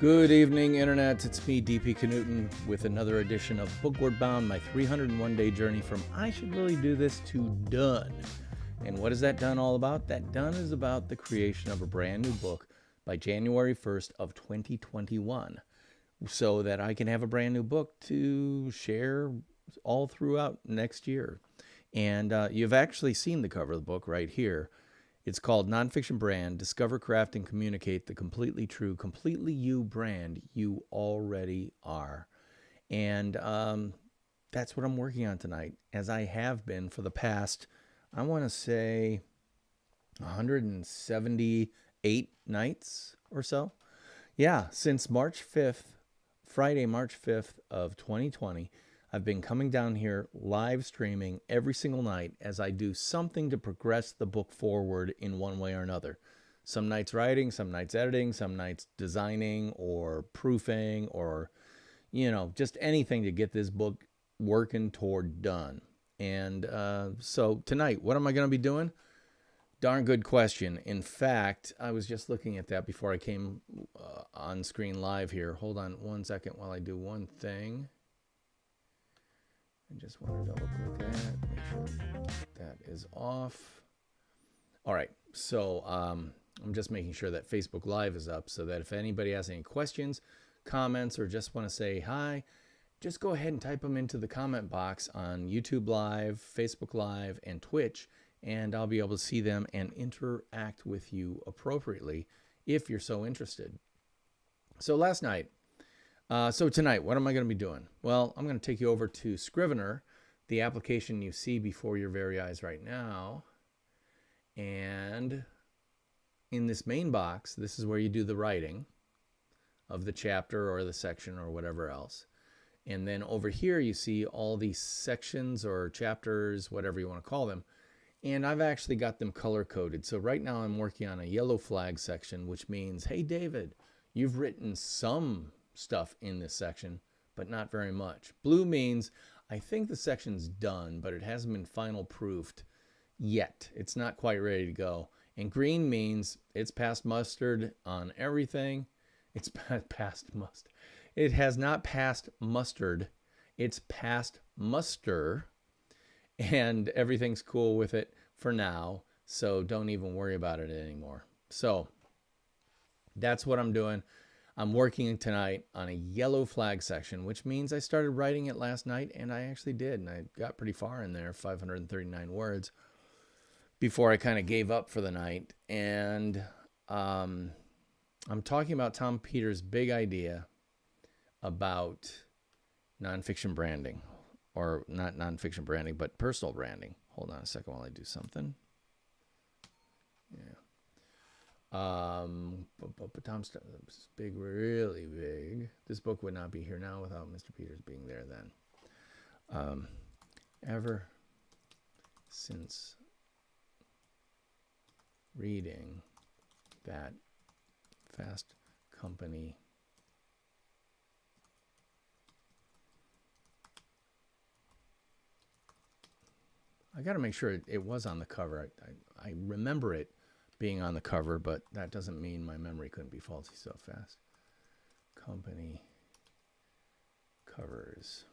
Good evening, Internet. It's me, DP Knudten, with another edition of Bookward Bound, my 301-day journey from I should really do this to done. And what is that done all about? That done is about the creation of a brand new book by January 1st of 2021, so that I can have a brand new book to share all throughout next year. And you've actually seen the cover of the book right here. It's called Nonfiction Brand, Discover, Craft, and Communicate the Completely True, Completely You brand you already are. And that's what I'm working on tonight, as I have been for the past, I want to say, 178 nights or so. Yeah, since March 5th, Friday, March 5th of 2020, I've been coming down here live streaming every single night as I do something to progress the book forward in one way or another. Some nights writing, some nights editing, some nights designing or proofing or, just anything to get this book working toward done. And so tonight, what am I going to be doing? Darn good question. In fact, I was just looking at that before I came on screen live here. Hold on one second while I do one thing. I just want to double click that, make sure that is off. All right, so I'm just making sure that Facebook Live is up so that if anybody has any questions, comments, or just want to say hi, just go ahead and type them into the comment box on YouTube Live, Facebook Live, and Twitch, and I'll be able to see them and interact with you appropriately if you're so interested. So last night, so tonight, what am I going to be doing? Well, I'm going to take you over to Scrivener, the application you see before your very eyes right now. And in this main box, this is where you do the writing of the chapter or the section or whatever else. And then over here, you see all these sections or chapters, whatever you want to call them. And I've actually got them color-coded. So right now I'm working on a yellow flag section, which means, hey, David, you've written some stuff in this section, but not very much. Blue means I think the section's done, but it hasn't been final proofed yet. It's not quite ready to go. And green means it's passed mustard on everything. It's passed mustard. It has not passed mustard. It's passed muster, and everything's cool with it for now. So don't even worry about it anymore. So that's what I'm doing. I'm working tonight on a yellow flag section, which means I started writing it last night, and I actually did, and I got pretty far in there, 539 words, before I kind of gave up for the night. And I'm talking about Tom Peters' big idea about nonfiction branding, or not nonfiction branding, but personal branding. Hold on a second while I do something. Yeah. Tom's big, really big. This book would not be here now without Mr. Peters being there then. Ever since reading that Fast Company I got to make sure it was on the cover. I remember it being on the cover, but that doesn't mean my memory couldn't be faulty so fast. Company covers.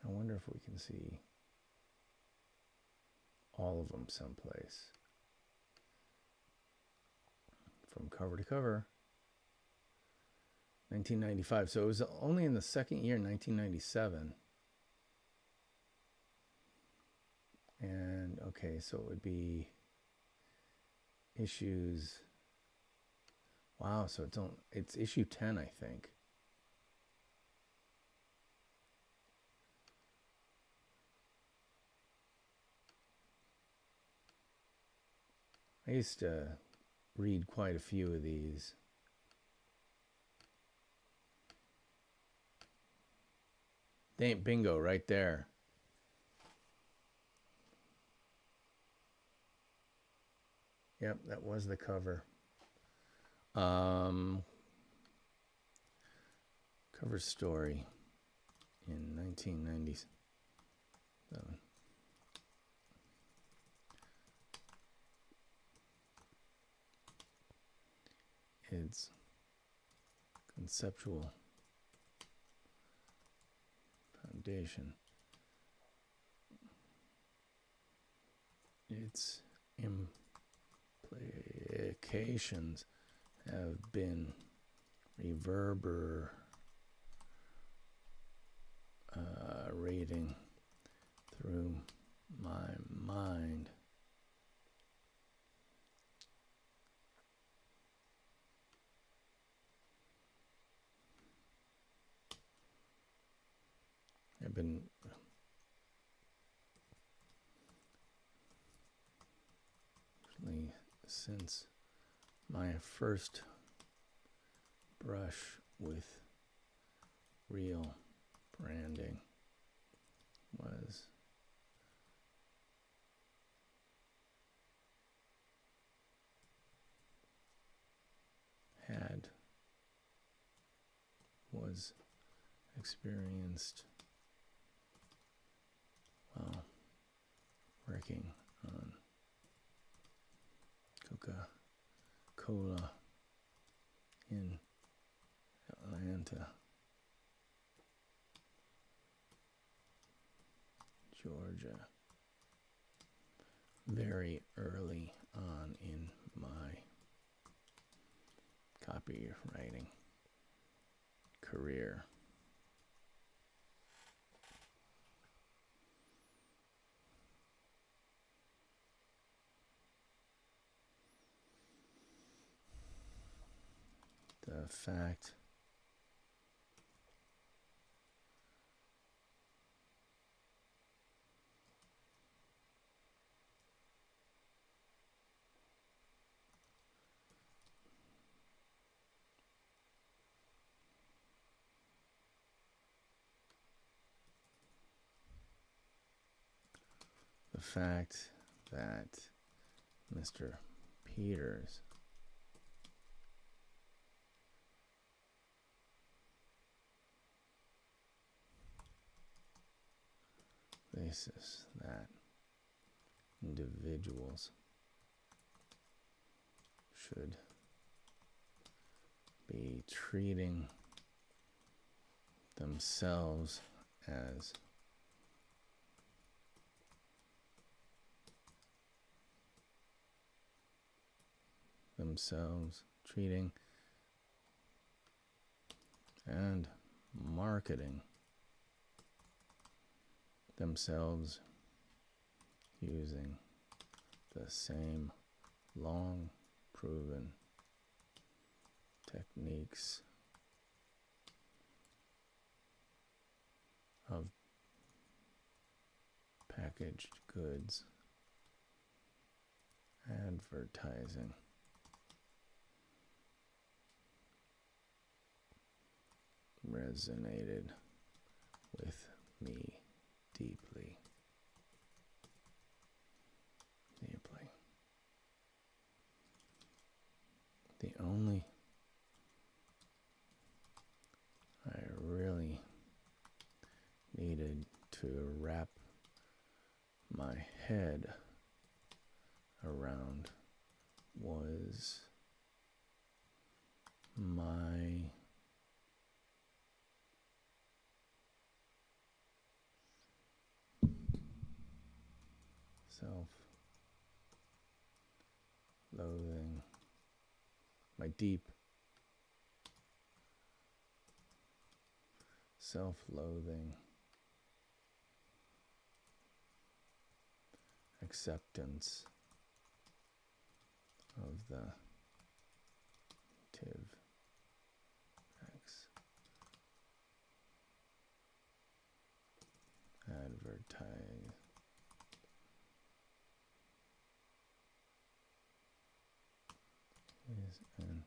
I wonder if we can see all of them someplace. From cover to cover. 1995. So it was only in the second year, 1997. And okay, so it would be issues. Wow, so it's issue 10, I think. I used to read quite a few of these. Bingo, right there. Yep, that was the cover. Cover story in 1997. its Conceptual Foundation, its implications have been reverberating through my mind. I've been since my first brush with real branding was experienced while working on Coca-Cola in Atlanta, Georgia, very early on in my copywriting career. The fact that Mr. Peters basis that individuals should be treating themselves as treating and marketing themselves using the same long proven techniques of packaged goods advertising. Resonated with me deeply. The only I really needed to wrap my head around was my self-loathing, my deep self-loathing, acceptance of the advertise is and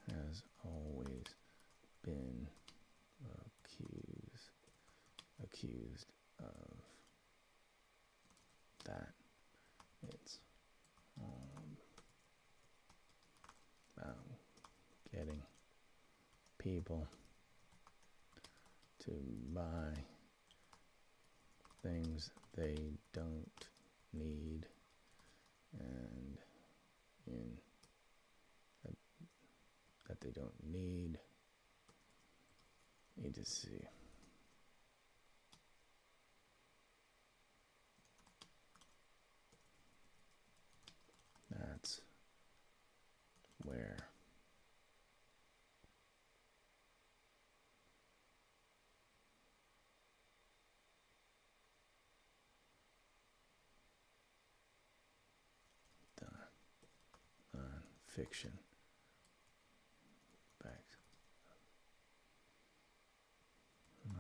has always been accused of that. It's about getting people to buy things they don't need, and in that they don't need. Need to see. That's where the nonfiction back my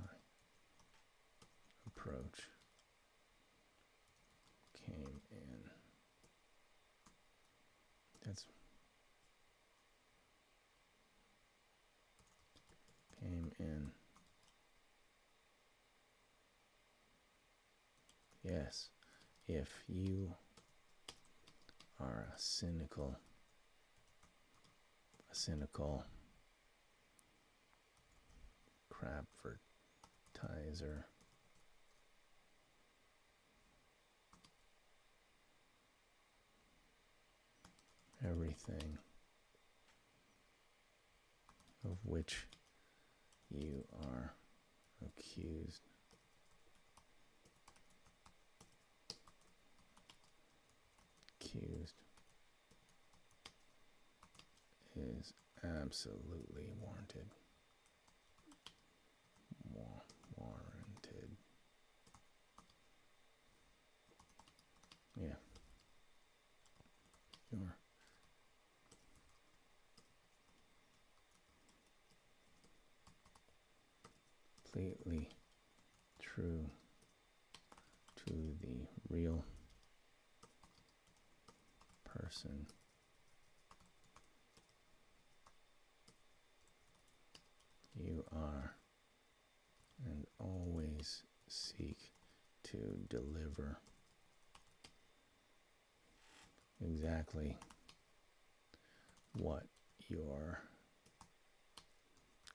approach came in. That's came in. Yes, if you are a cynical crapvertiser, everything of which you are accused is absolutely warranted. Warranted. Yeah. You're completely true to the real person you are, and always seek to deliver exactly what your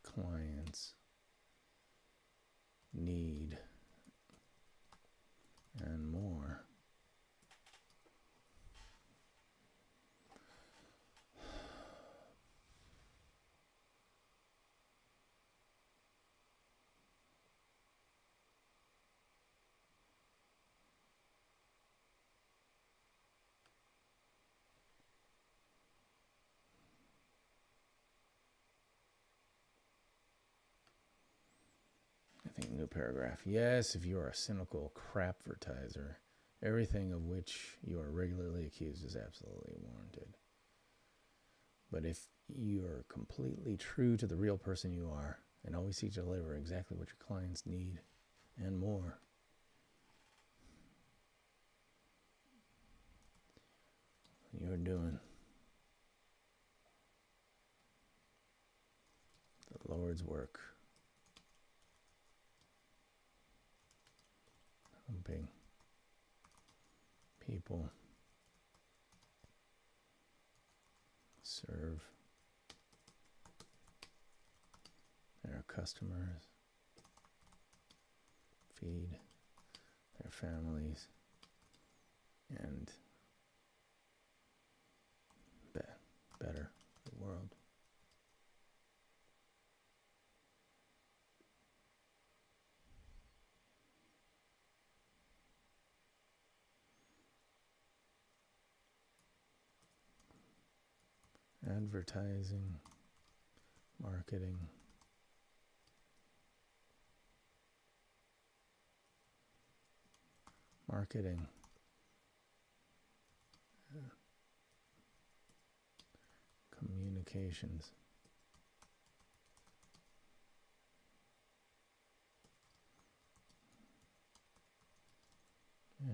clients need and more. I think new paragraph. Yes, if you are a cynical crapvertiser, everything of which you are regularly accused is absolutely warranted. But if you are completely true to the real person you are and always seek to deliver exactly what your clients need and more, you're doing the Lord's work. Helping people serve their customers, feed their families, and better the world. Advertising, marketing, communications,